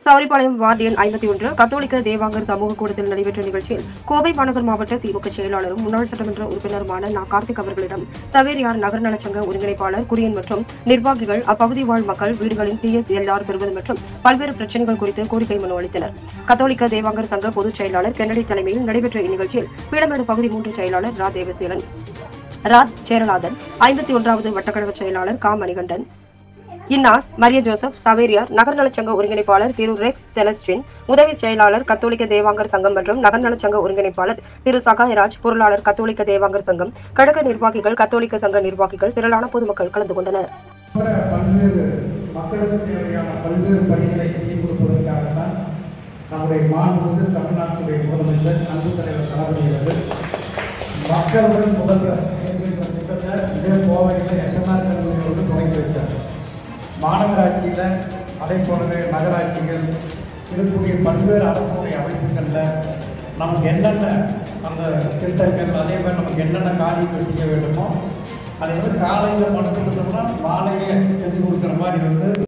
Sowripalayam ward எண் 51 கத்தோலிக்க தேவாங்கர் சமூக கூடத்தில் நடைபெற்ற நிகழ்ச்சியில் கோவை மாநகர் மாவட்ட திமுக செயலாளரும் முன்னாள் சட்டமன்ற உறுப்பினருமான கார்த்திக் அவர்களிடம் சவேரியார் நகர் நலச்சங்க ஒருங்கிணைப்பாளர் குரியன் மற்றும் நிர்வாகிகள் அப்பகுதி வாழ் மக்கள் வீடுகளின் PSLR பெறுவது மற்றும் பல்வேறு பிரச்சனைகள் குறித்து கோரிக்கை மனு அளித்தனர். கத்தோலிக்க தேவாங்கர் சங்க பொதுச் செயலாளர் கென்னடி தலைமையில் நடைபெற்ற இந்நிகழ்ச்சியில் பீடமேடு பகுதி 3 செயலாளர் ரா தேவசீலன், ராஜ் சேரநாதன், 51வது வட்டக்கழக செயலாளர் கா மணிகண்டன், இன்னாஸ், மரிய ஜோசப், சவேரியார் நகர் நலச்சங்க ஒருங்கிணைப்பாளர் திரு ரெக்ஸ் செலஸ்டின், உதவி செயலாளர் கத்தோலிக்க தேவாங்கர் சங்கம் மற்றும் நகர் நலச்சங்க ஒருங்கிணைப்பாளர் திரு சகாயராஜ், பொருளாளர் கத்தோலிக்க தேவாங்கர் சங்கம், கழக நிர்வாகிகள், கத்தோலிக்க சங்க நிர்வாகிகள், திரளான பொதுமக்கள் கலந்து கொண்டனர். பல்வேறு மக்களுக்கு தேவையான பல்வேறு பணிகளை செய்து கொடுப்பதற்காகத்தான் நம்முடைய மாண்புமிகு தமிழ்நாட்டுடைய முதலமைச்சர் அன்பு தலைவர் தளபதி அவர்கள் மக்களுடன் முதல்வர் என்கின்ற திட்டத்தை இதே கோவையில் SMR கல்லூரியோடு தொடங்கி வச்சார். மாநகராட்சியில் அதே போலவே நகராட்சிகள் இருக்கக்கூடிய பல்வேறு அரசுடைய அமைப்புகளில் நமக்கு என்னென்ன அந்த திட்டங்கள் அதே மாதிரி நமக்கு என்னென்ன காரியங்கள் செய்ய வேண்டுமோ அதை காலையில் மனு கொடுத்தோம்னா மாலையே செஞ்சு கொடுக்குற மாதிரி